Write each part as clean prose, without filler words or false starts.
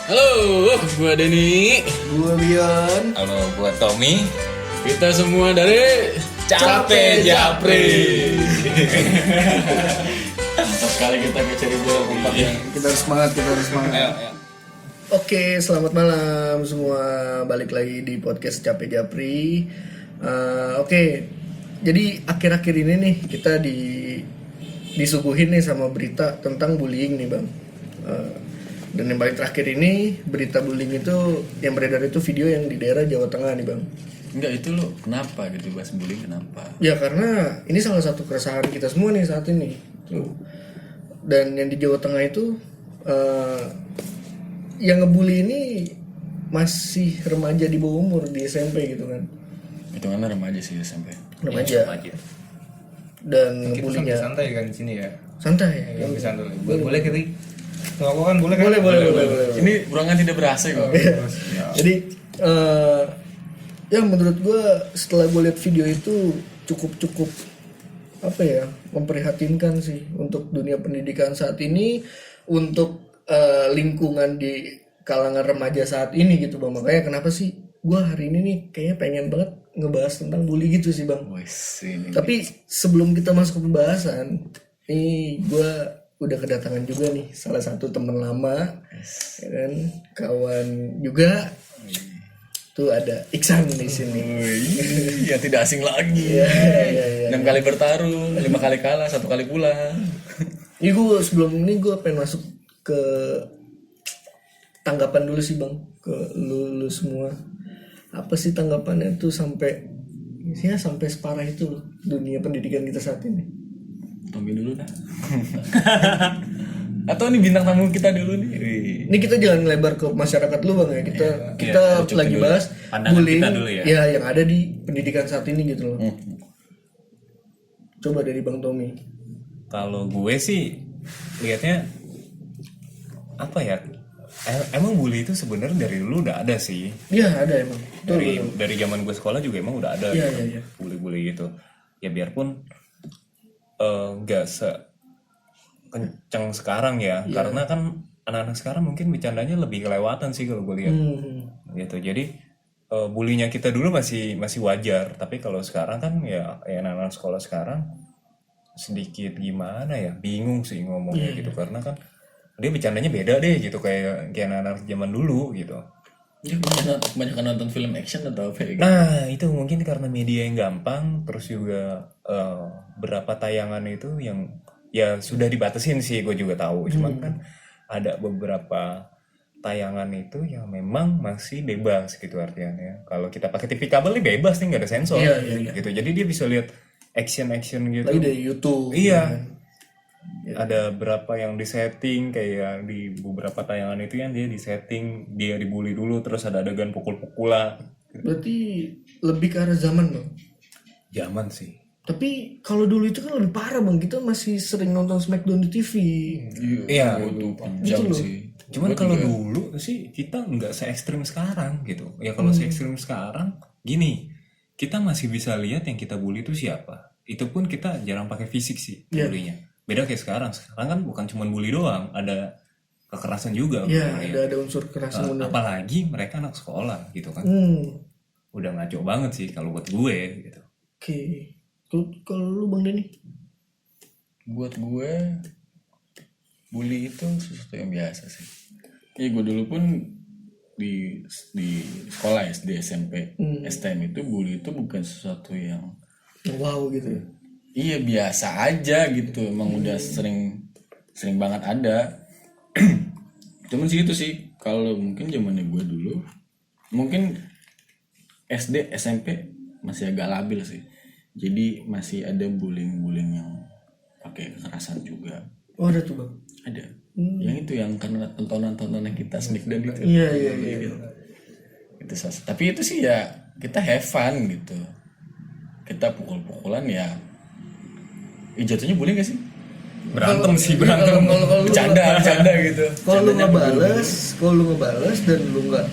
Halo, gua Denny. Gua Bion. Halo, gua Tommy. Kita semua dari Capek Japri. Mantap sekali kita cari bola kompak ya. Kita harus semangat. Ayo. Oke, selamat malam semua. Balik lagi di podcast Capek Japri. Oke, jadi akhir-akhir ini nih kita disuguhin nih sama berita tentang bullying nih bang. Dan yang paling terakhir ini berita bullying itu yang beredar itu video yang di daerah Jawa Tengah nih bang. Enggak, itu lo kenapa gitu bahas bullying kenapa? Ya karena ini salah satu keresahan kita semua nih saat ini. Dan yang di Jawa Tengah itu yang ngebully ini masih remaja di bawah umur di SMP gitu kan. Hitungannya remaja sih SMP. Remaja. Dan Kita ngebulinya santai kan di sini ya. santai. Yang bisa santai. Boleh kita ngerokok kan boleh kan? Boleh. Ini burangan tidak berasa kok. Jadi ya menurut gue setelah gue lihat video itu cukup apa ya, memprihatinkan sih untuk dunia pendidikan saat ini, untuk lingkungan di kalangan remaja saat ini gitu bang. Makanya kenapa sih gue hari ini nih kayaknya pengen banget ngebahas tentang bully gitu sih bang. Wes, ini. Tapi sebelum kita masuk ke pembahasan, nih gue udah kedatangan juga nih salah satu teman lama, ya kan, kawan juga. Tuh ada Iksan di sini. Ya tidak asing lagi. Iya. 6 kali bertarung, 5 kali kalah, 1 kali pulang. Ini gue sebelum ini gue pengen masuk ke tanggapan dulu sih bang, ke lu semua. Apa sih tanggapannya tuh sampai separah itu loh dunia pendidikan kita saat ini? Tommy dulu dah. Atau ini bintang tamu kita dulu nih. Ini kita jangan lebar ke masyarakat lu bang ya. Kita lagi dulu. bahas Pandangan bullying kita dulu ya. yang ada di pendidikan saat ini gitu loh. Coba dari Bang Tommy. Kalau gue sih lihatnya apa ya? Emang bully itu sebenarnya dari dulu udah ada sih. Iya ada emang. Dari zaman gue sekolah juga emang udah ada Iya, gitu. iya. Bully gitu. Ya biarpun nggak kencang sekarang ya, karena kan anak-anak sekarang mungkin bercandanya lebih kelewatan sih kalau gue lihat. Gitu. Jadi bulinya kita dulu masih wajar, tapi kalau sekarang kan ya anak-anak sekolah sekarang sedikit gimana ya, bingung sih ngomongnya gitu, karena kan dia bercandanya beda deh gitu, kayak anak-anak zaman dulu gitu. Ya, kebanyakan nonton film action atau apa ya? Nah itu mungkin karena media yang gampang, terus juga berapa tayangan itu yang ya sudah dibatasin sih, gue juga tahu. Cuman kan ada beberapa tayangan itu yang memang masih bebas gitu artinya. Kalau kita pakai TV kabel nih bebas nih, nggak ada sensor. Iya. Gitu. Jadi dia bisa lihat action gitu. Lagi dari YouTube. Iya. Ada berapa yang disetting, kayak di beberapa tayangan itu yang dia disetting, dia dibully dulu, terus ada adegan pukul-pukulan. Berarti lebih ke arah zaman bang. Zaman sih. Tapi kalau dulu itu kan lebih parah bang. Kita masih sering nonton Smackdown di TV. Iya. Itu Gitu loh. sih. Cuman kalau dulu sih kita nggak se ekstrim sekarang gitu. Ya kalau se ekstrim sekarang gini, kita masih bisa lihat yang kita bully itu siapa. Itu pun kita jarang pakai fisik sih bullynya. Beda kayak sekarang kan bukan cuma bully doang, ada kekerasan juga. Iya, ada unsur kekerasan. Apalagi mereka anak sekolah gitu kan. Udah ngaco banget sih kalau buat gue gitu. Oke. Kalau lu Bang Denny? Buat gue bully itu sesuatu yang biasa sih. Gue dulu pun di sekolah SD, SMP, STM itu bully itu bukan sesuatu yang wow gitu. Iya, biasa aja gitu. Emang udah sering banget ada. Cuman sih itu sih, kalau mungkin zamannya gue dulu, mungkin SD, SMP masih agak labil sih. Jadi masih ada bullying yang pakai kekerasan juga. Oh ada tuh bang? Ada. Yang itu yang karena tontonan kita Smackdown itu. Iya. Itu tapi itu sih ya kita have fun gitu. Kita pukul-pukulan ya. Jatuhnya bullying gak sih? Berantem. Kalau Bercanda gitu. Kalau lu ngebales dan lu nggak,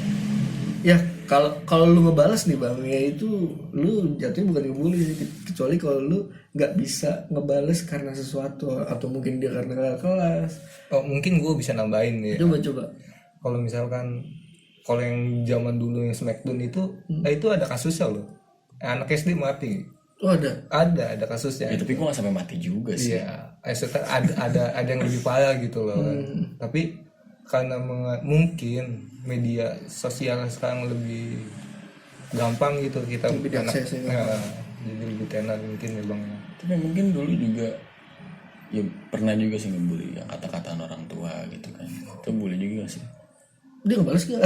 ya kalau lu ngebales nih bang, ya itu lu jatuhnya bukan ngebully sih, kecuali kalau lu nggak bisa ngebales karena sesuatu, atau mungkin dia karena kakak kelas. Oh mungkin gue bisa nambahin nih. Coba kalau misalkan kalau yang zaman dulu yang Smackdown itu ada kasusnya loh. Anak SD mati. Oh ada Kasusnya. Ya, tapi gue gak sampai mati juga sih. Iya, maksudnya ada yang lebih parah gitu loh. Tapi karena mungkin media sosial sekarang lebih gampang gitu kita Lebih diakses ya. jadi lebih tenar mungkin ya bang. Tapi mungkin dulu juga ya pernah juga sih ngebully yang kata-kataan orang tua gitu kan. Itu bully juga sih. dia nggak balas gak?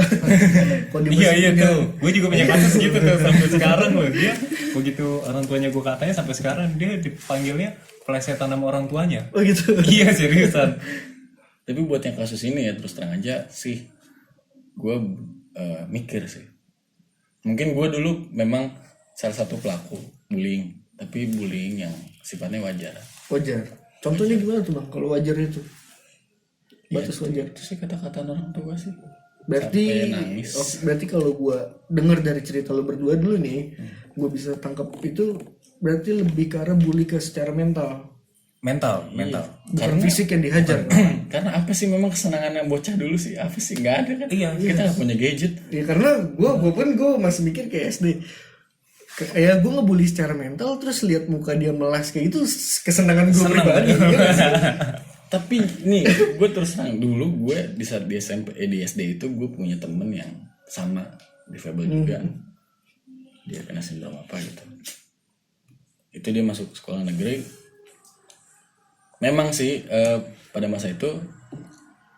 Kok dia Iya balas? tuh, gue juga punya kasus gitu tuh sampai sekarang loh. Dia begitu orang tuanya gue katanya sampai sekarang dia dipanggilnya pelesetan sama orang tuanya. Oh gitu. Iya seriusan. Tapi buat yang kasus ini ya terus terang aja sih gue mikir sih. Mungkin gue dulu memang salah satu pelaku bullying, tapi bullying yang sifatnya wajar. Wajar. Contohnya gimana tuh bang? Kalau wajar itu batas wajar. Itu sih kata-kata orang tua sih. Berarti Sampai nangis. berarti kalau gue dengar dari cerita lo berdua dulu nih, gue bisa tangkap itu berarti lebih ke arah bully ke secara mental, Mental. bukan fisik yang dihajar. Karena apa sih memang kesenangannya bocah dulu sih? Apa sih nggak ada kan? Iya. Kita nggak punya gadget. Ya karena gue masih mikir kayak SD. Kayak gue ngebully secara mental terus lihat muka dia melas kayak itu kesenangan gue pribadi. Iya nggak sih? Tapi nih gue terus terang dulu gue di saat di SMP di SD itu gue punya temen yang sama difabel juga. Dia kena sindrom apa gitu. Itu dia masuk sekolah negeri. Memang sih pada masa itu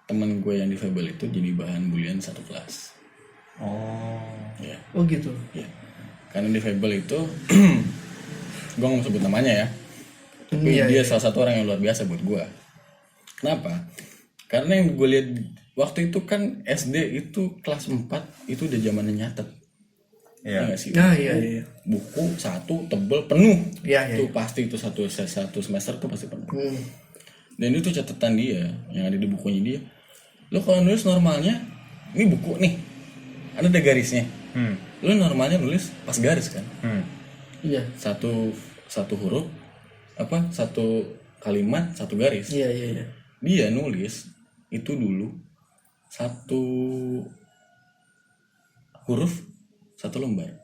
temen gue yang difabel itu jadi bahan bulian satu kelas. Oh. Ya. Oh gitu. Ya. Karena difabel itu gue nggak mau sebut namanya ya. Tapi dia salah satu orang yang luar biasa buat gue. Kenapa? Karena yang gue lihat waktu itu kan SD itu kelas 4 itu udah zamannya nyatet. Iya. Nggak sih? Nah iya. Buku satu tebel penuh. Iya. Itu pasti itu satu semester tuh pasti penuh. Dan itu catatan dia yang ada di bukunya dia. Lo kalau nulis normalnya ini buku nih ada garisnya. Lo normalnya nulis pas garis kan? Iya. Satu huruf apa satu kalimat satu garis. Iya. Dia nulis itu dulu satu huruf satu lembar.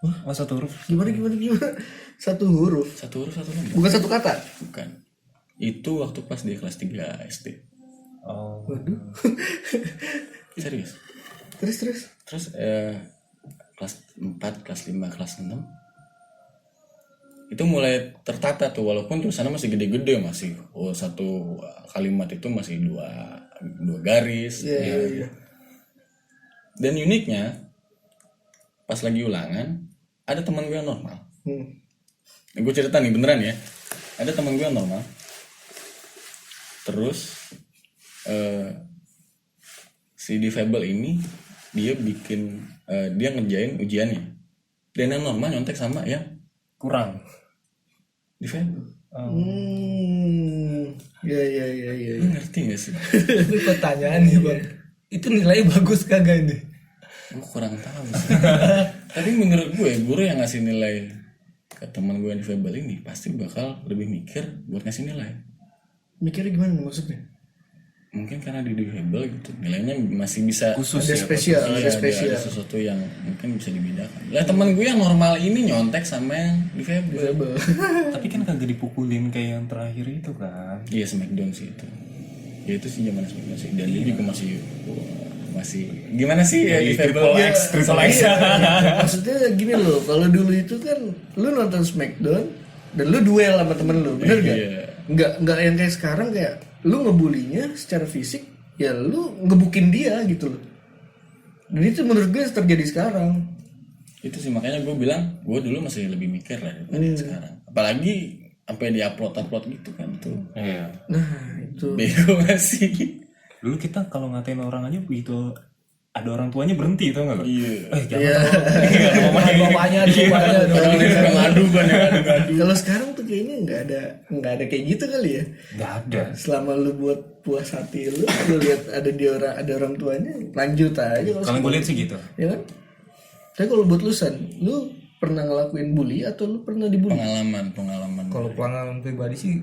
Oh satu huruf. Gimana? Satu huruf. Satu huruf satu lembar. Bukan satu kata. Bukan. Itu waktu pas dia kelas 3 SD. Oh. Waduh. Serius. Terus. Terus kelas 4, kelas 5, kelas 6 itu mulai tertata tuh walaupun tulisannya masih gede-gede masih satu kalimat itu masih dua garis. Iya. Dan uniknya pas lagi ulangan ada teman gue yang normal. Gue cerita nih beneran ya. Ada teman gue yang normal. Terus si difabel ini dia bikin dia ngerjain ujiannya. Dan yang normal nyontek sama yang Kurang. difabel. Iya. Lu ngerti gak sih? Itu pertanyaan nih bang. Itu nilainya bagus kagak nih? Gue kurang tahu sih. Tapi menurut gue guru yang ngasih nilai ke teman gue yang difabel ini pasti bakal lebih mikir buat ngasih nilai. Mikirnya gimana nih maksudnya? Mungkin karena di difabel gitu nilainya masih bisa Khusus Ada ya. spesial, Iya, ada spesial. ada sesuatu yang mungkin bisa dibedakan. Lah teman gue yang normal ini nyontek sama yang difabel. Tapi kan kagak dipukulin kayak yang terakhir itu kan. Iya Smackdown sih itu. Ya itu sih zaman Smackdown sih. Dan dia juga masih gimana sih ya difabel? Triple X. Maksudnya gini loh, kalau dulu itu kan lu nonton Smackdown dan lu duel sama temen lu, bener gak? Iya. Nggak yang kayak sekarang kayak lu ngebulinya secara fisik, ya lu ngebukin dia gitu loh. Dan itu menurut gue terjadi sekarang. Itu sih makanya gue bilang gue dulu masih lebih mikir lah daripada yang sekarang. Apalagi sampai diupload gitu kan tuh. Iya. Nah itu. Bego gak sih? Dulu kita kalau ngatain orang aja begitu ada orang tuanya berhenti tau nggak lo? Iya. Jangan Bapaknya Ngadu kan ya ngadu. Kalau sekarang tuh kayaknya nggak ada kayak gitu kali ya. nggak ada. Selama lu buat puas hati lu lihat ada orang tuanya, lanjut aja. Kalau gue lihat sih gitu. Ya kan? Tapi kalau buat lu San, lu pernah ngelakuin bully atau lu pernah dibully? Pengalaman. Kalau pengalaman pribadi sih,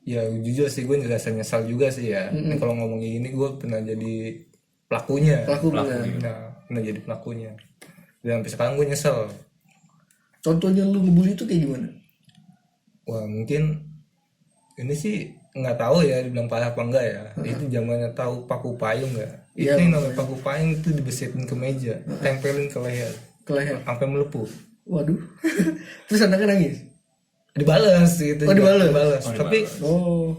ya jujur sih gue ngerasa nyesal juga sih ya. Nah, kalau ngomong gini gue pernah jadi pelakunya. benar. Nah jadi pelakunya. Dan sampai sekarang gue nyesel. Contohnya lu ngebully itu kayak gimana? Wah mungkin ini sih nggak tahu ya dibilang parah apa enggak ya. Itu zamannya tahu paku payung nggak? Iya, Itu yang namanya paku payung itu dibesitin ke meja, tempelin ke leher, Ke leher. sampai melepuh. Waduh. Terus anaknya nangis. Dibalas gitu. Oh, dibalas. Tapi Oh.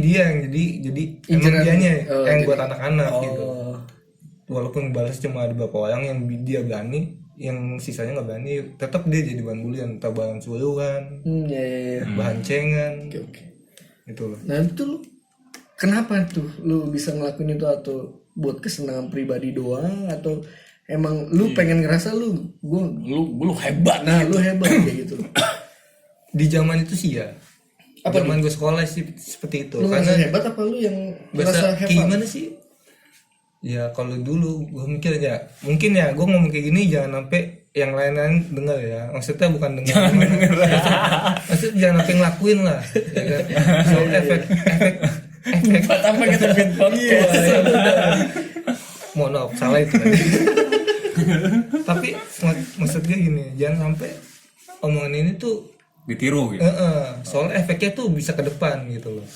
dia yang jadi emang Inceran. dianya Oh, yang jadi- buat anak-anak gitu. Oh. Walaupun balas cuma ada beberapa orang yang dia berani, yang sisanya nggak berani, tetap dia jadi bahan bulian, entah bahan suruhan, Ya. bahan cengan, Oke. gitu loh. Nah itu lu kenapa tuh lu bisa ngelakuin itu, atau buat kesenangan pribadi doang, atau emang lu pengen ngerasa lu Lu hebat. nah lu hebat kayak gitu? Di zaman itu sih ya, zaman gue sekolah sih seperti itu. Lu Karena ngerasa hebat apa lu yang ngerasa bahasa hebat? gimana sih? Ya kalau dulu gue mikir ya, mungkin ya gue ngomong kayak gini jangan sampai yang lain-lain dengar ya. Maksudnya bukan dengar. Jangan denger. Maksudnya jangan sampai ngelakuin lah. Ya kan? So efek. Buat apa kita bikin podcast? Mohon maaf, salah itu tadi. Tapi maksud gue gini, jangan sampai omongan ini tuh Ditiru gitu. soalnya efeknya tuh bisa ke depan gitu loh.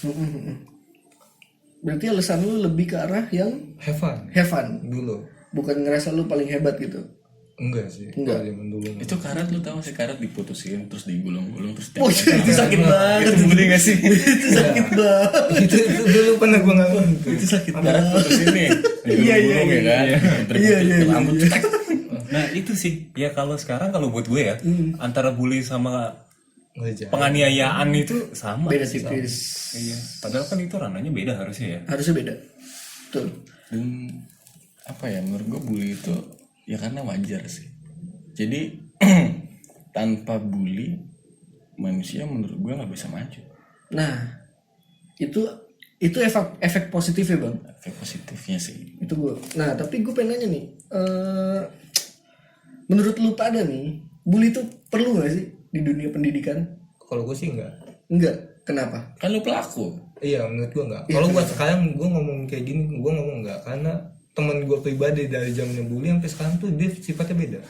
Berarti alasan lu lebih ke arah yang Have fun have fun, dulu. bukan ngerasa lu paling hebat gitu. Enggak sih. Enggak. Kalau zaman dulu. Itu karat lu tahu sih, karat diputusin terus digulung-gulung terus Oh itu sakit banget. itu bully gak sih? Itu sakit banget. itu dulu pernah gue ngalamin. Itu sakit Karat banget. putusin nih. Digulung-gulung ya kan. Putri-putri rambut cetek. Nah itu sih ya, kalau sekarang kalau buat gue ya, antara bully sama Nggak penganiayaan itu sama. Beda tipis. Iya. Padahal kan itu ranahnya beda harusnya ya. Harusnya beda. Betul. Dan apa ya, menurut gue bully itu ya karena wajar sih. Jadi tanpa bully manusia menurut gue nggak bisa maju. Nah itu efek positif ya bang. Efek positifnya sih. Itu gue. Nah tapi gue pengen nanya nih, menurut lu pada nih, bully itu perlu gak sih di dunia pendidikan? Kalau gue sih enggak. Enggak. Kenapa? Kan lu pelaku. Iya, menurut gue enggak. Kalau buat sekarang gue ngomong kayak gini, gue ngomong enggak karena teman gue pribadi dari zamannya bully sampai sekarang tuh dia sifatnya beda.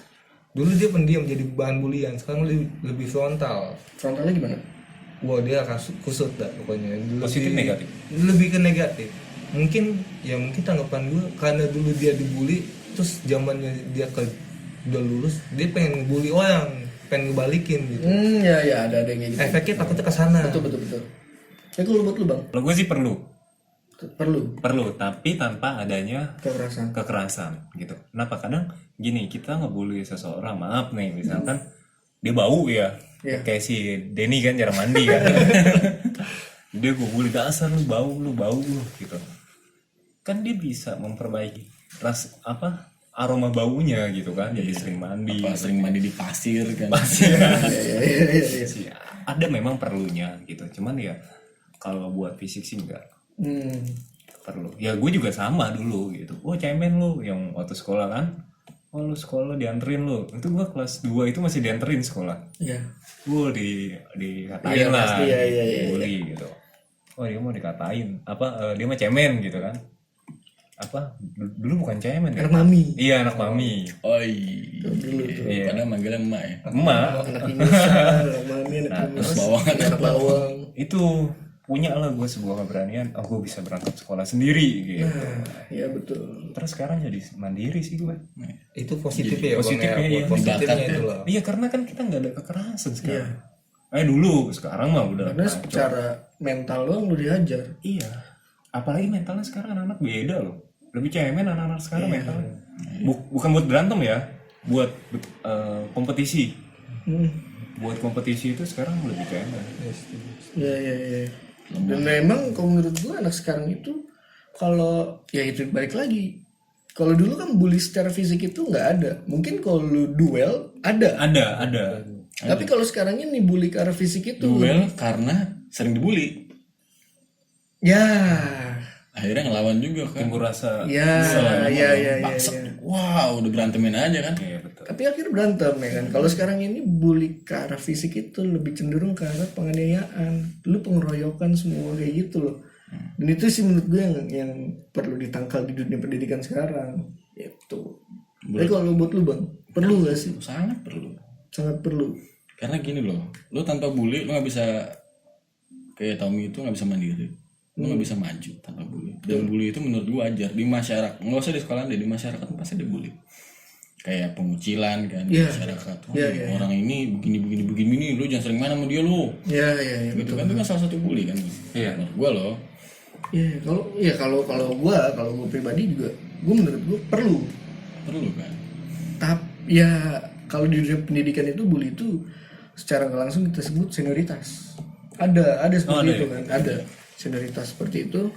Dulu dia pendiam jadi bahan bulian, sekarang lebih frontal. Frontalnya gimana? Wah dia kusut dah pokoknya. Positif, negatif? Lebih ke negatif. Mungkin tanggapan gue karena dulu dia dibully, terus zamannya dia udah lulus, dia pengen ngebully orang, pengen ngebalikin gitu. Ya ada yang kayak gitu. Efeknya takutnya ke sana. Betul. Ya kalau buat lu bang, Kalau gue sih perlu, tapi tanpa adanya kekerasan. gitu. Kenapa? Kadang gini, kita ngebully seseorang, maaf nih, misalkan dia bau ya, kayak si Denny kan jarang mandi kan, dia gue bully, dasar lu bau gitu. Kan dia bisa memperbaiki aroma baunya gitu kan, jadi sering mandi. Sering mandi di pasir kan. Iya. Ada memang perlunya gitu, cuman ya kalau buat fisik sih enggak perlu. Ya gue juga sama dulu gitu. Oh cemen lu yang waktu sekolah kan. Oh lu sekolah dianterin lu. Itu gue kelas 2 itu masih dianterin sekolah. Iya. Gue dikatain lah. Iya. Bully gitu. Oh dia mau dikatain. Dia mah cemen gitu kan. Dulu bukan cemen ya? Anak mami. Iya anak mami. Oh iya. Iya. Padahal manggilnya emak ya. Emak. Anak ingusan, anak mami, anak ingus, anak bawang. Itu punya lah gue sebuah keberanian. Oh gue bisa berangkat sekolah sendiri gitu. Iya betul. Terus sekarang jadi mandiri sih gue. Itu positif ya, positifnya, Bang, ya. iya. Positifnya itu loh. Iya karena kan kita nggak ada kekerasan sekarang. Dulu, sekarang mah udah. Karena secara mental doang lu dihajar. Iya. Apalagi mentalnya sekarang anak-anak beda loh. Lebih cemen anak-anak sekarang mentalnya. Bukan buat berantem ya, buat kompetisi. Buat kompetisi itu sekarang lebih cemen. Iya. Dan memang kalau menurut gue anak sekarang itu kalau ya itu balik lagi. Kalau dulu kan bully secara fisik itu nggak ada. Mungkin kalau lu duel ada. Ada. Tapi kalau sekarang ini bully ke arah fisik itu Duel karena sering dibully. ya. Akhirnya ngelawan juga kan. Timbul rasa. Iya. Bangsat. Wow, udah berantemin aja kan. Iya betul. Tapi akhirnya berantem ya kan. Kalau sekarang ini bully ke arah fisik itu lebih cenderung ke arah penganiayaan. Lu pengeroyokan semua kayak gitu loh. Dan itu sih menurut gue yang perlu ditangkal di dunia pendidikan sekarang. Itu. Tapi kalau buat lu bang, perlu gak sih? Sangat perlu. Sangat perlu. Karena gini loh, lu tanpa bully lu nggak bisa kayak Tommy itu nggak bisa mandiri, lu nggak bisa maju tanpa bully. Dan bully itu menurut gua wajar di masyarakat, nggak usah di sekolah deh, di masyarakat pasti ada bully. Kayak pengucilan kan di masyarakat. Orang ini begini, lu jangan sering main sama dia lu. Iya. Gitu kan itu kan salah satu bully kan. Iya. Menurut gua loh. Kalau gue pribadi juga, gue menurut gue perlu. Perlu kan. Tapi ya kalau di dunia pendidikan itu bully itu secara nggak langsung kita sebut senioritas. Ada seperti itu kan, ada senioritas seperti itu.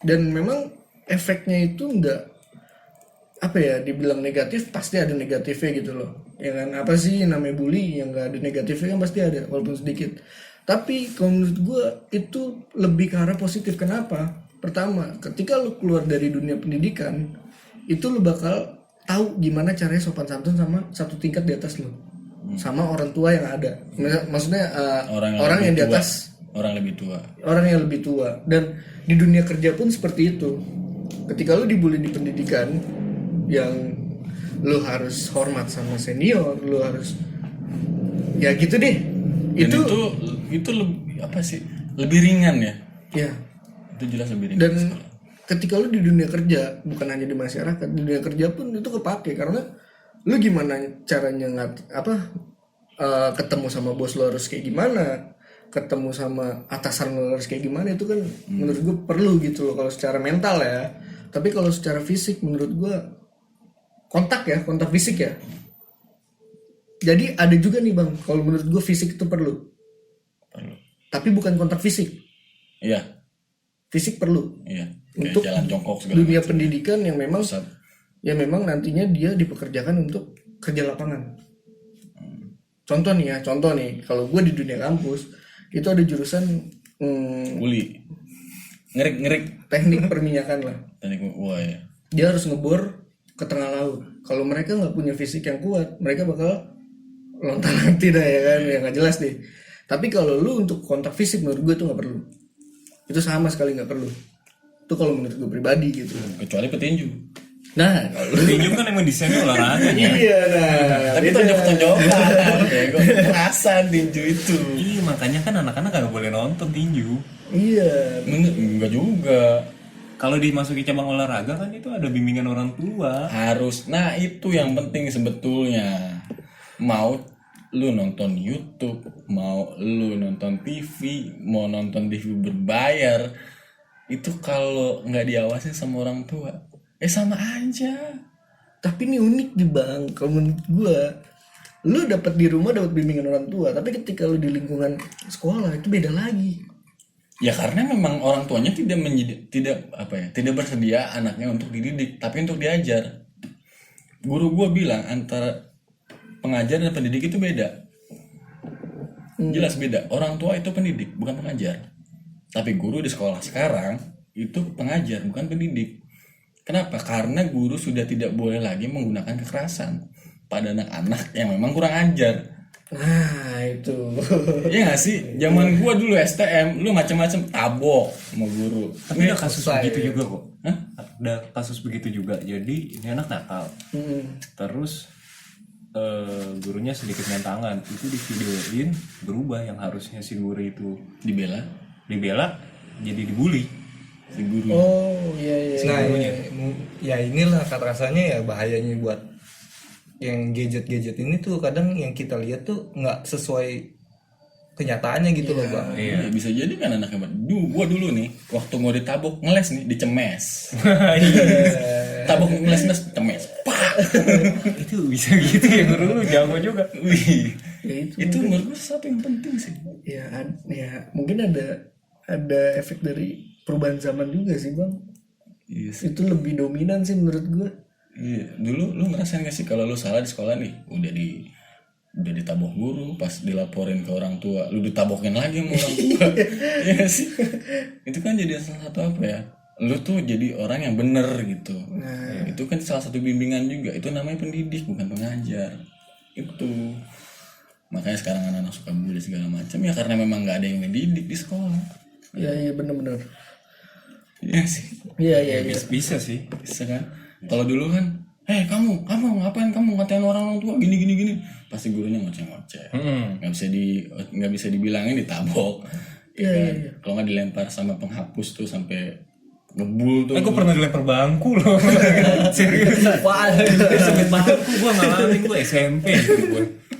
Dan memang efeknya itu nggak apa ya, dibilang negatif pasti ada negatifnya gitu loh. Ya kan, apa sih namanya bully yang nggak ada negatifnya kan pasti ada walaupun sedikit. Tapi kalau menurut gue itu lebih ke arah positif. Kenapa? Pertama, ketika lu keluar dari dunia pendidikan, itu lu bakal tahu gimana caranya sopan santun sama satu tingkat di atas lu, sama orang tua yang ada. Maksudnya orang yang di atas, orang lebih tua. orang yang lebih tua. Dan di dunia kerja pun seperti itu. Ketika lu dibully di pendidikan, yang lu harus hormat sama senior, lu harus ya gitu deh. Dan itu lebih apa sih? Lebih ringan ya. Ya. Itu jelas lebih ringan. Dan ketika lu di dunia kerja, bukan hanya di masyarakat, di dunia kerja pun itu kepake. Karena lu gimana caranya ketemu sama bos lu harus kayak gimana, ketemu sama atasan lu harus kayak gimana, itu kan menurut gue perlu gitu loh kalau secara mental ya. Tapi kalau secara fisik menurut gue kontak fisik ya. Jadi ada juga nih bang, kalau menurut gue fisik itu perlu. Tapi bukan kontak fisik. Iya. Fisik perlu. Iya. Kayak Untuk jalan jongkok segala dunia macam. pendidikan yang memang Pusat. ya memang nantinya dia dipekerjakan untuk kerja lapangan. Contoh nih, kalau gue di dunia kampus itu ada jurusan Bully. Ngerik. teknik perminyakan lah. Teknik wah ya. Dia harus ngebor ke tengah laut. Kalau mereka nggak punya fisik yang kuat, mereka bakal lontar-lantir dah ya kan, ya nggak jelas deh. Tapi kalau lu untuk kontak fisik menurut gue itu nggak perlu. Itu sama sekali nggak perlu. Itu kalau menurut gue pribadi gitu. Kecuali petinju. Nah, kalau Tinju kan emang desainnya olahraganya. iya nah. Tapi beda. tonjok-tonjokan. Gue kerasan tinju itu. Iya, makanya kan anak-anak gak boleh nonton tinju. Iya. Enggak juga. Kalau dimasuki cabang olahraga kan itu ada bimbingan orang tua. Harus. Nah, itu yang penting sebetulnya. Mau lu nonton YouTube, mau lu nonton TV, mau nonton TV berbayar, itu kalau nggak diawasin sama orang tua, sama aja. Tapi ini unik nih bang, kalau menurut gue, lu dapat di rumah dapat bimbingan orang tua, tapi ketika lu di lingkungan sekolah itu beda lagi. Ya karena memang orang tuanya tidak bersedia anaknya untuk dididik, tapi untuk diajar. Guru gue bilang antara pengajar dan pendidik itu beda. Jelas beda. Orang tua itu pendidik, bukan pengajar. Tapi guru di sekolah sekarang itu pengajar, bukan pendidik. Kenapa? Karena guru sudah tidak boleh lagi menggunakan kekerasan pada anak-anak yang memang kurang ajar. Nah itu. Iya gak sih? Zaman gua dulu STM, lu macam-macam tabok sama guru. Tapi ada kasus begitu juga kok. Hah? Ada kasus begitu juga. Jadi ini anak nakal. Terus gurunya sedikit main tangan, itu divideoin berubah, yang harusnya si guru itu dibela jadi dibully si guru. Oh iya. Nah, ya inilah rasanya ya bahayanya buat yang gadget ini tuh kadang yang kita lihat tuh nggak sesuai kenyataannya gitu loh bang. Iya. Bisa jadi kan anaknya. Gua dulu nih waktu mau ditabok ngeles nih dicemes. Tabok ngeles cemes. Pak. itu bisa gitu ya, guru lu jago juga. Wih. Ya, itu menurut gua sesuatu yang penting sih. Ya mungkin ada efek dari perubahan zaman juga sih bang. Yes. Itu lebih dominan sih menurut gue. Iya. Dulu lu ngerasain gak sih kalau lu salah di sekolah nih, udah ditabok guru, pas dilaporin ke orang tua, lu ditabokin lagi sama orang tua. Iya sih. Itu kan jadi salah satu apa ya? Lu tuh jadi orang yang bener gitu. Nah, itu kan salah satu bimbingan juga. Itu namanya pendidik, bukan pengajar. Itu. Makanya sekarang anak-anak suka bully segala macam ya karena memang nggak ada yang ngedidik di sekolah. Iya benar-benar. Iya sih. Iya iya iya. Bisa sih. Bisa kan? Kalau dulu kan, kamu ngapain kamu ngatain orang tua gini. Pasti gurunya ngoceh-ngoceh. Nggak bisa dibilangin ditabok. Iya, Ya kan? iya. Kalau nggak dilempar sama penghapus tuh sampai ngebul tuh. Gue pernah dilempar bangku loh. Serius. Wah, Sampai bangku gue ngalamin, gue SMP gitu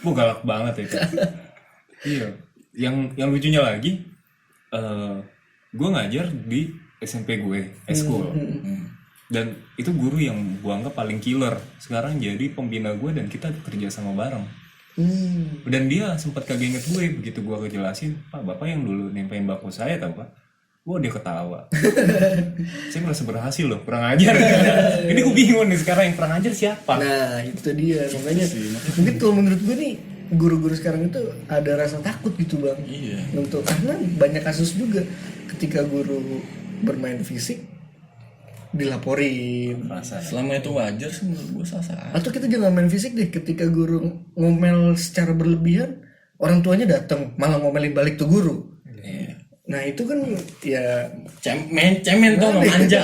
gue galak banget itu. Iya. Yang lucunya lagi, gue ngajar di SMP gue, school. Dan itu guru yang gue anggap paling killer. Sekarang jadi pembina gue dan kita kerja sama bareng. Dan dia sempat kagak inget gue begitu gue kejelasin, Pak, bapak yang dulu nempelin baku saya tau Pak. Wah, dia ketawa. Saya merasa berhasil loh, kurang ajar. Ini gue bingung nih sekarang yang kurang ajar siapa? nah itu dia makanya mungkin kalau menurut gue nih guru-guru sekarang itu ada rasa takut gitu bang. Iya. Untuk karena banyak kasus juga ketika guru bermain fisik dilaporin. Selama itu wajar sih menurut gue sah-sah. Atau kita jangan main fisik deh, ketika guru ngomel secara berlebihan, orang tuanya datang malah ngomelin balik tuh guru. Iya. Nah itu kan ya Cemen tuh manja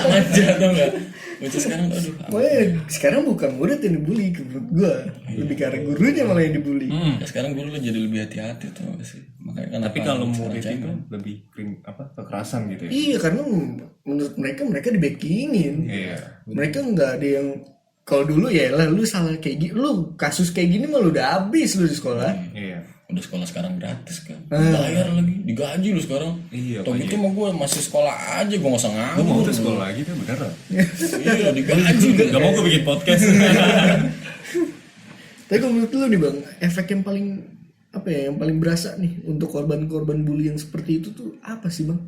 tuh nggak. Bocah sekarang aduh. makanya sekarang bukan murid yang dibully menurut gua, lebih ke arah gurunya malah yang dibully. Ya, sekarang guru lo jadi lebih hati-hati tuh nggak sih. Makanya kan Tapi kalau murid itu lebih kekerasan gitu ya. Iya karena menurut mereka di-backingin. Iya. Mereka nggak ada yang, kalau dulu ya lah lu salah kayak gini, lu kasus kayak gini mah lu udah habis lu di sekolah. Iya. udah sekolah sekarang gratis kan, bayar lagi, digaji lu sekarang. Iya, Tau gitu mah gue masih sekolah aja, gue nggak usah Gue nganggur. mau tuh sekolah lagi tuh beneran. Iya digaji. Gak mau gue bikin podcast. Tapi kalau menurut lu nih bang, efek yang paling apa ya, yang paling berasa nih untuk korban-korban bully yang seperti itu tuh apa sih bang?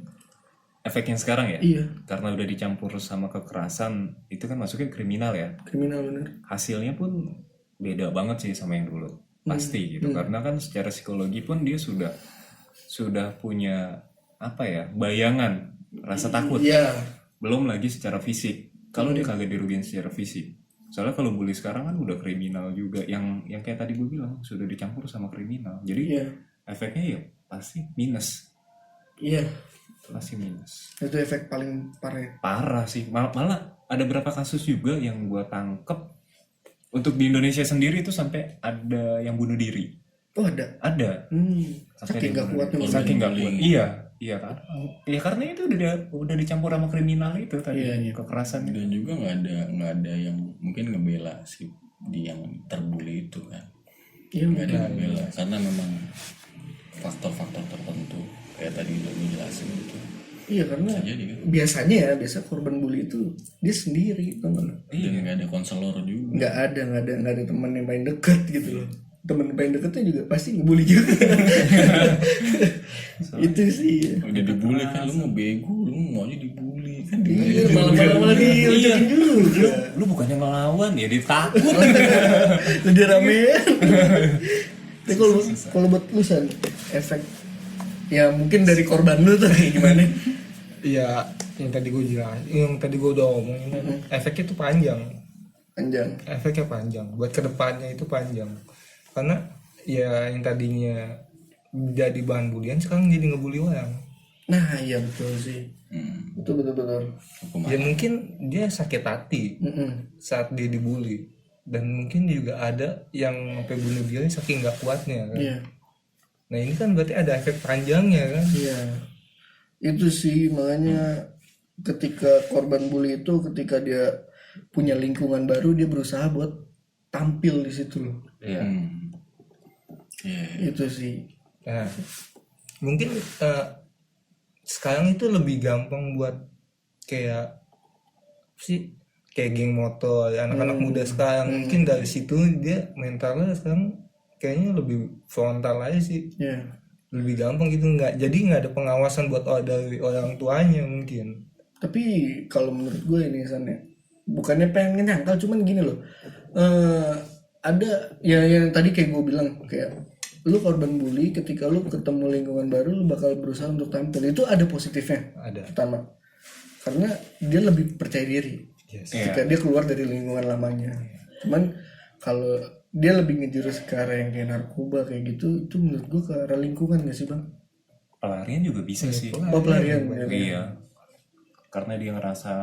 Efek yang sekarang ya? Iya. Karena udah dicampur sama kekerasan, itu kan masuknya kriminal ya. Kriminal bener. Hasilnya pun beda banget sih sama yang dulu. Pasti gitu. Karena kan secara psikologi pun dia sudah punya apa ya, bayangan, rasa takut. Iya. Belum lagi secara fisik. Kalau dia kagak dirugiin secara fisik. Soalnya kalau bully sekarang kan udah kriminal juga. Yang kayak tadi gue bilang, sudah dicampur sama kriminal. Jadi Iya. efeknya ya pasti minus. Iya. Pasti minus. Itu efek paling parah. Parah sih. Malah ada berapa kasus juga yang gue tangkep. Untuk di Indonesia sendiri itu sampai ada yang bunuh diri. Oh ada. Ada. Sampai Saking dia gak bunuh kuatnya. diri. Saking gak kuat. Iya kan. Ya karena itu udah dicampur sama kriminal itu tadi. Kekerasan itu. Dan juga nggak ada yang mungkin ngebela si di yang terbuli itu kan. Iya. Nggak ada yang ngebela karena memang faktor-faktor tertentu kayak tadi udah gue jelasin gitu. Iya karena Jadi kan biasa korban bully itu dia sendiri, tau gak lo? dan nggak ada konselor juga. Nggak ada teman yang paling deket gitu loh. Teman paling deketnya juga pasti ngebully juga. Itu sih. Udah dibully kan, lu mau bego, lu mau aja dibully kan. Iya, malam-malam diujukin juga. Lu bukannya ngelawan ya, ditakut. Lebih ramean. Tapi kalau buat lu San, efek ya mungkin dari korban lu tuh kayak gimana? Iya, yang tadi gue udah omongin, efeknya itu panjang. Efeknya panjang. Buat kedepannya itu panjang. Karena ya yang tadinya jadi bahan bulian sekarang jadi ngebully orang. Nah iya betul sih. Betul. Ya mungkin dia sakit hati saat dia dibully. Dan mungkin juga ada yang sampai bunuh diri saking gak kuatnya kan. Iya. Nah ini kan berarti ada efek panjangnya kan. Iya. Itu sih makanya ketika korban bully itu ketika dia punya lingkungan baru dia berusaha buat tampil di situ loh. Iya. Itu sih. Nah, mungkin sekarang itu lebih gampang buat kayak geng motor anak-anak muda sekarang. Mungkin dari situ dia mentalnya sekarang kayaknya lebih frontal aja sih. Iya. Lebih gampang gitu, nggak ada pengawasan buat dari orang tuanya mungkin. Tapi kalau menurut gue ini San ya, bukannya pengen nyangkal cuman gini loh. Ada ya yang tadi kayak gue bilang, kayak lu korban bully, ketika lu ketemu lingkungan baru lu bakal berusaha untuk tampil. Itu ada positifnya. Ada. Pertama, karena dia lebih percaya diri ketika dia keluar dari lingkungan lamanya. Cuman kalau dia lebih ngejurus ke arah yang kayak narkoba kayak gitu, itu menurut gue ke arah lingkungan gak sih bang? Pelarian juga bisa sih. Pelarian. Iya. karena dia ngerasa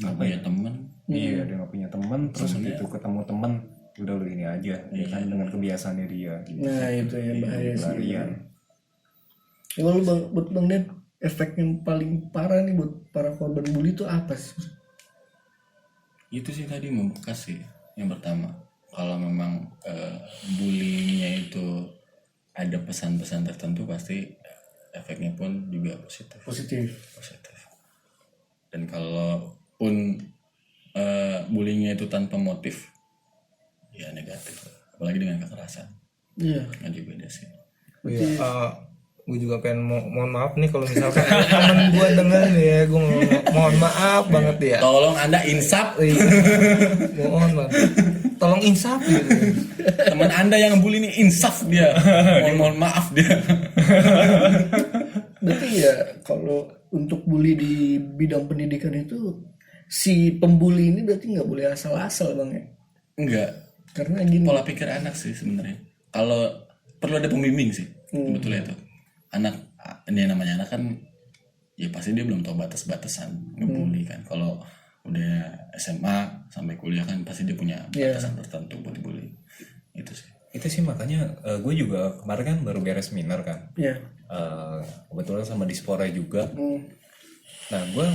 nggak punya temen. iya dia nggak punya teman, terus begitu ketemu teman udah lu ini aja ya kan dengan kebiasaannya dia gitu. Nah itu yang bahaya sih. Pelarian. Ya, kalau buat Bang Ded, efek yang paling parah nih buat para korban bully itu apa sih? Itu sih tadi membekas sih yang pertama. Kalau memang bullyingnya itu ada pesan-pesan tertentu, pasti efeknya pun juga positif. Dan kalaupun bullyingnya itu tanpa motif, ya negatif, apalagi dengan kekerasan. Iya. Nggak beda sih. Gue juga pengen mohon maaf nih kalau misalkan temen gue denger nih ya, gue mohon maaf banget ya. Tolong Anda insaf. Mohon banget. Tolong insaf gitu. Teman Anda yang bully ini insaf dia. Mohon maaf dia. Berarti ya kalau untuk bully di bidang pendidikan itu si pembuli ini berarti nggak boleh asal-asal Bang ya? Enggak. Karena gini. Pola pikir anak sih sebenarnya. Kalau perlu ada pembimbing sih, sebetulnya itu. Anak, ini namanya anak kan, ya pasti dia belum tahu batas-batasan ngebully kan. Kalau udah SMA sampai kuliah kan pasti dia punya batasan tertentu buat bully. Itu sih Makanya gue juga kemarin kan baru beres seminar kan. Iya. Kebetulan sama Dispora juga. Nah gue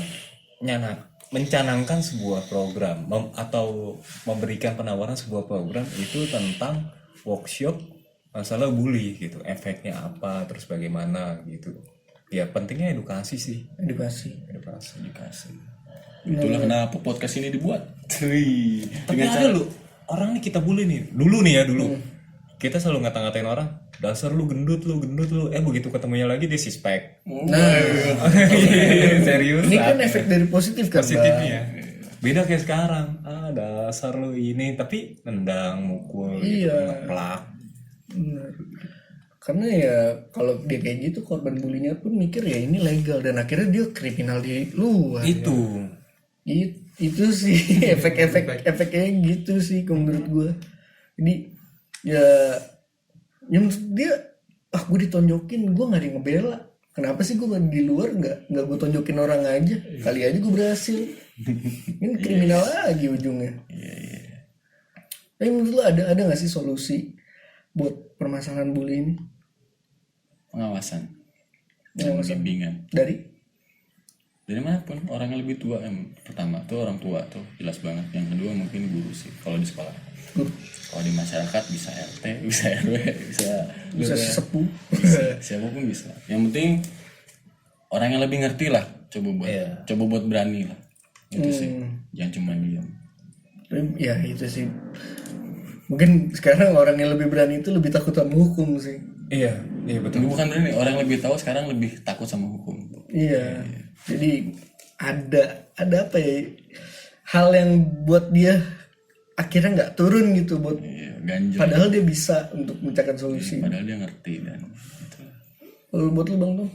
mencanangkan sebuah program atau memberikan penawaran sebuah program itu tentang workshop masalah bully gitu, efeknya apa, terus bagaimana gitu. Ya pentingnya edukasi sih. Edukasi. Itulah kenapa podcast ini dibuat. Tapi ada lu orang nih kita bully nih dulu. Kita selalu ngata-ngatain orang, dasar lu gendut lu, begitu ketemunya lagi dia sispek. Nah, Serius. ini kan efek dari positif kan, Positifnya. Beda kayak sekarang, dasar lu ini, tapi nendang, mukul, gitu, ngeplak. Benar. Karena ya kalau dia kayak gitu korban bulinya pun mikir ya ini legal dan akhirnya dia kriminal di luar. Itu sih efeknya gitu sih menurut gue. Jadi ya menurut dia gue ditonjokin, gue nggak ada yang ngebela. Kenapa sih gue di luar nggak gue tonjokin orang aja, kali aja gue berhasil. Ini kriminal lagi ujungnya. Tapi menurut lo ada nggak sih solusi buat permasalahan bully ini? Pengawasan dan bimbingan dari manapun. Orang yang lebih tua, yang pertama tuh orang tua tuh jelas banget. Yang kedua mungkin guru sih kalau di sekolah. Kalau di masyarakat bisa RT, bisa RW, bisa sesepuh, bisa siapapun bisa. Yang penting orang yang lebih ngerti lah, coba buat berani lah. Itu sih, jangan cuma diam. Ya itu sih. Mungkin sekarang orang yang lebih berani itu lebih takut sama hukum sih. Iya betul. Bukan berani, orang yang lebih tahu sekarang lebih takut sama hukum. Iya. Jadi ada apa ya? Hal yang buat dia akhirnya nggak turun gitu buat. Ganjil. Padahal dia bisa untuk mencarikan solusi. Padahal dia ngerti dan itu. Kalau buat lu Bang Tom?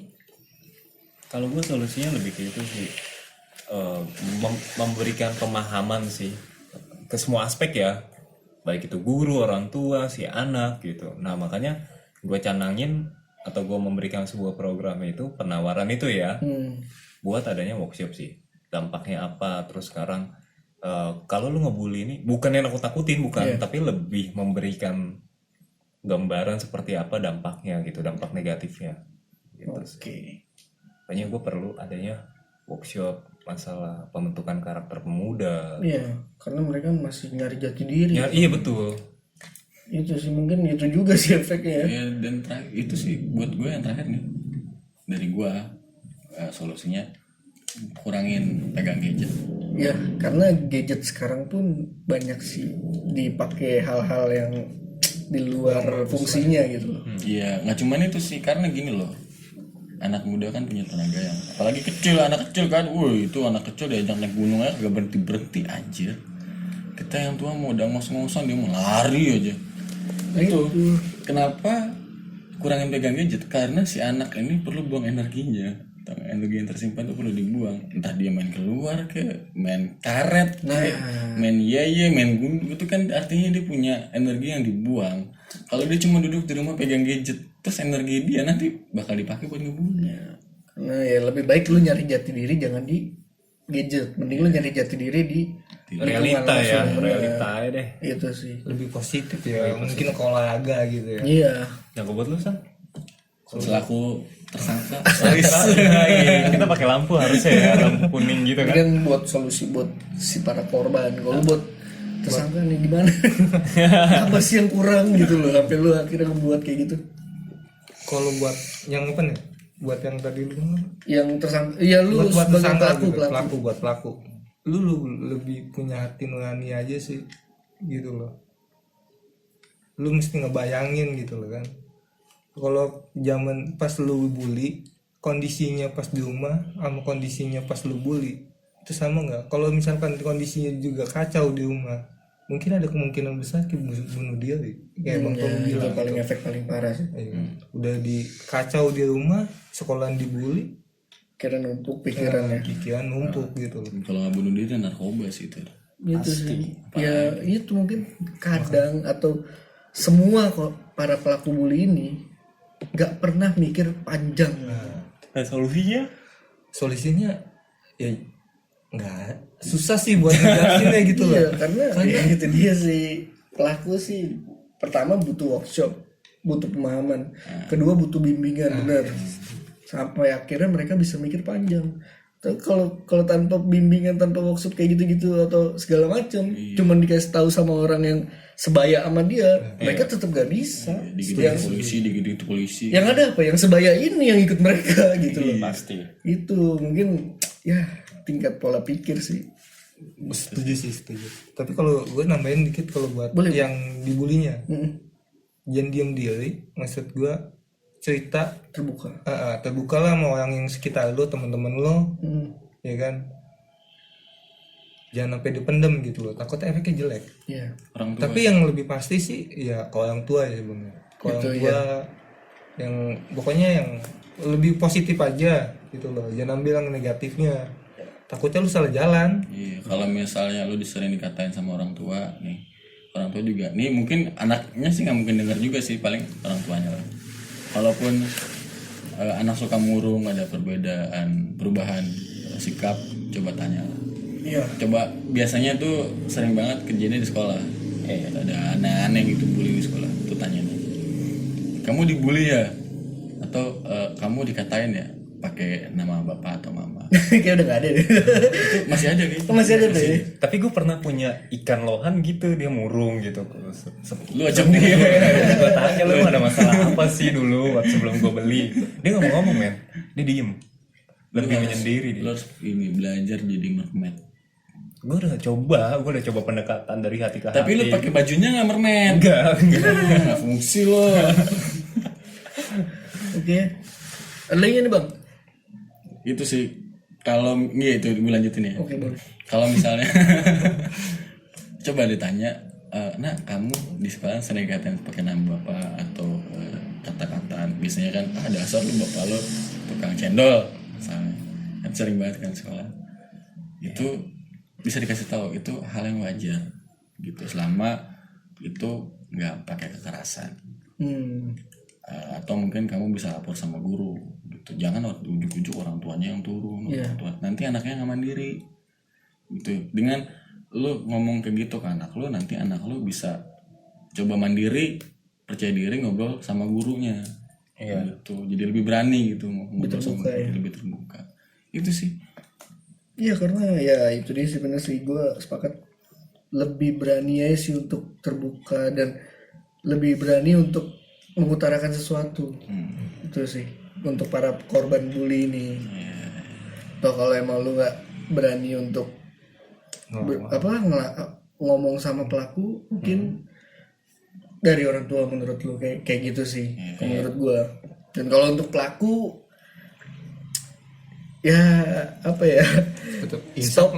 Kalau gue solusinya lebih ke itu sih, memberikan pemahaman sih ke semua aspek ya, baik itu guru, orang tua, si anak gitu. Nah makanya gue canangin atau gue memberikan sebuah program itu, penawaran itu ya, buat adanya workshop sih. Dampaknya apa, terus sekarang kalau lu ngebully ini bukan yang nakut-nakutin, bukan, tapi lebih memberikan gambaran seperti apa dampaknya gitu, dampak negatifnya gitu. Oke. Makanya gue perlu adanya workshop masalah pembentukan karakter pemuda. Iya, karena mereka masih nyari jati diri. Ya, iya betul. Itu sih mungkin itu juga sih efeknya ya. Ya, dan terakhir itu sih buat gue yang terakhir nih dari gue, solusinya kurangin pegang gadget. Ya, karena gadget sekarang pun banyak sih dipakai hal-hal yang di luar fungsinya gitu. Iya, nggak cuman itu sih, karena gini loh, anak muda kan punya tenaga yang, apalagi anak kecil kan, itu anak kecil diajak naik gunung aja gak berhenti anjir. Kita yang tua mau udah ngos-ngosan dia mau lari aja. Itu kenapa kurangin pegang gadget, karena si anak ini perlu buang energinya. Energi yang tersimpan itu perlu dibuang, entah dia main keluar ke main karet, main main gunung, itu kan artinya dia punya energi yang dibuang. Kalau dia cuma duduk di rumah pegang gadget, terus energi dia nanti bakal dipakai buat ngebunuh. Karena ya lebih baik lu nyari jati diri, jangan di gadget, mending lu nyari jati diri di realita lingkungan ya, langsung, bener. realita aja deh. Itu sih. lebih positif ya, mungkin ke olahraga gitu ya. Iya. Yang buat lu San? Selaku tersangka. Kita pakai lampu harusnya ya, lampu kuning gitu Ini kan. kan buat solusi buat si para korban. Kalau buat tersangka nih gimana? Apa sih yang kurang gitu loh sampai lu akhirnya ngebuat kayak gitu? Kalau buat yang apa nih? Buat yang tadi lu Yang tersangka, iya lu buat sebagai tersangka pelaku, gitu, pelaku. buat pelaku. Lu lebih punya hati nurani aja sih gitu loh. Lu mesti ngebayangin gitu loh kan. Kalau zaman pas lu bully, kondisinya pas di rumah sama kondisinya pas lu bully itu sama nggak? Kalau misalkan kondisinya juga kacau di rumah, mungkin ada kemungkinan besar bunuh diri. Kayak Bang Tom Itu bilang. paling efek paling parah sih. Iya. Udah dikacau di rumah, sekolahan dibully, Kira numpuk pikirannya. pikiran numpuk gitu loh. Kalau nggak bunuh diri narkoba sih itu. Itu sih. Ya itu mungkin kadang atau semua kok para pelaku bully ini nggak pernah mikir panjang. Nah, solusinya? Solusinya ya nggak susah sih buat ngejelasinnya gitu loh. Iya, karena itu dia sih pelaku sih pertama butuh workshop, butuh pemahaman, kedua butuh bimbingan benar. Sampai akhirnya mereka bisa mikir panjang. Tapi kalau tanpa bimbingan, tanpa workshop kayak gitu-gitu atau segala macam, cuman dikasih tahu sama orang yang sebaya sama dia, mereka tetap gak bisa. Digigit polisi, digigit polisi. Yang ada apa? Yang sebaya ini yang ikut mereka gitu loh. Pasti. Itu mungkin ya tingkat pola pikir sih. Setuju sih, setuju. Tapi kalau gue nambahin dikit kalau buat Boleh. yang dibulinya, Mm-mm. jangan diam diri. Maksud gue cerita Terbuka. terbukalah sama orang yang sekitar lo, teman-teman lo, ya kan. Jangan sampai dipendem gitu loh. Takutnya efeknya jelek. Iya. Orang tua. Tapi yang lebih pasti sih ya ke orang tua ya sebenarnya. Ke orang Itu, tua yang pokoknya yang lebih positif aja gitu loh. Jangan ambil yang negatifnya. Takutnya lu salah jalan. Iya, kalau misalnya lu disering dikatain sama orang tua nih, orang tua juga nih mungkin anaknya sih nggak mungkin dengar juga sih, paling orang tuanya lah. Kalaupun anak suka murung, ada perubahan sikap, coba tanya lah. Iya. Coba biasanya tuh sering banget kejadian di sekolah, ada aneh-aneh gitu bully di sekolah, tuh tanya nih, kamu dibully ya, atau kamu dikatain ya pakai nama bapak atau mama? Kayak udah gak ada deh. Itu masih ada gitu. Masih ada deh. Tapi gue pernah punya ikan lohan gitu, dia murung gitu. Lu ajak dia. Gue tanya lu ada masalah apa sih dulu waktu sebelum gue beli. Dia nggak mau ngomong men, dia diem. Lebih menyendiri dia. Lu harus ini belajar jadi mermaid. Gue udah coba pendekatan dari hati ke hati. Tapi lu pakai bajunya nggak mermaid. enggak. Nggak fungsi lo. Oke. Ada lagi nih bang? Itu sih kalau itu gue lanjutin ya. Oke boleh. Kalau misalnya coba ditanya, nah kamu di sekolah sering katain pakai nama bapak atau kata-kataan, biasanya kan dasar lu bapak lo tukang cendol misalnya, kan sering banget kan sekolah. Itu bisa dikasih tahu itu hal yang wajar gitu, selama itu nggak pakai kekerasan. Atau mungkin kamu bisa lapor sama guru gitu, jangan ujuk-ujuk orang tuanya yang turun. Orang tua, nanti anaknya nggak mandiri gitu. Dengan lu ngomong kayak gitu ke anak lu, nanti anak lu bisa coba mandiri, percaya diri ngobrol sama gurunya gitu, jadi lebih berani gitu ngobrol sama guru, lebih terbuka. Itu sih. Iya karena ya itu dia sebenarnya sih, gue sepakat lebih berani aja sih untuk terbuka dan lebih berani untuk mengutarakan sesuatu. Itu sih untuk para korban bully ini. Atau kalau emang lu nggak berani untuk ngomong sama pelaku, mungkin dari orang tua menurut lu kayak gitu sih menurut gue. Dan kalau untuk pelaku ya apa ya, stop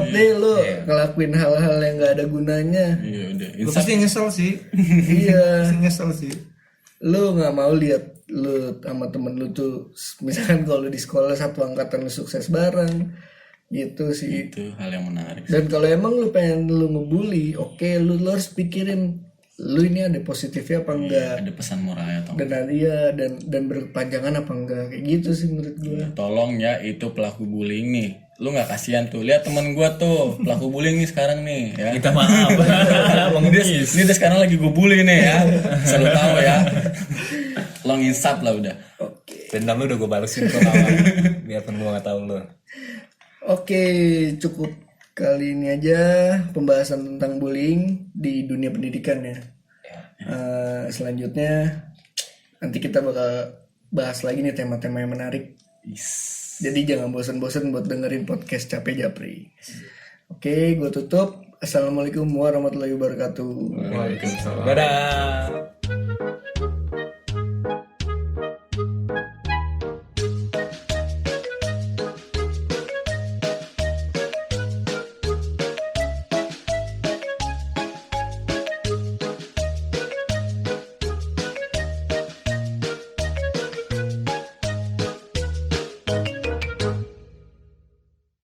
deh lo ngelakuin hal-hal yang nggak ada gunanya. Iya udah. Lu pasti nyesel sih. Iya. Pasti nyesel sih. Lu nggak mau lihat lu sama temen lu tuh, misalkan kalau di sekolah satu angkatan lu sukses bareng gitu sih. Itu hal yang menarik. Dan kalau emang lu pengen lu ngebully, oke, lu harus pikirin lu ini ada positifnya apa enggak, Ada pesan moralnya atau dan dan berkepanjangan apa enggak, kayak gitu sih menurut gue. tolong ya, itu pelaku bullying nih, lu nggak kasihan tuh. Lihat teman gua tuh pelaku bullying nih sekarang nih ya. Minta maaf. Bang Ini dia sekarang lagi gue bully nih ya. Selalu tahu ya. Long insap lah udah. Dendam lu udah gue balesin kok lama. Biarpun gue gak tahu lu. Oke, cukup kali ini aja pembahasan tentang bullying di dunia pendidikan ya. Selanjutnya nanti kita bakal bahas lagi nih tema-tema yang menarik. Jadi jangan bosan-bosan buat dengerin podcast Capek Japri. Oke, gue tutup. Assalamualaikum warahmatullahi wabarakatuh. Dadah.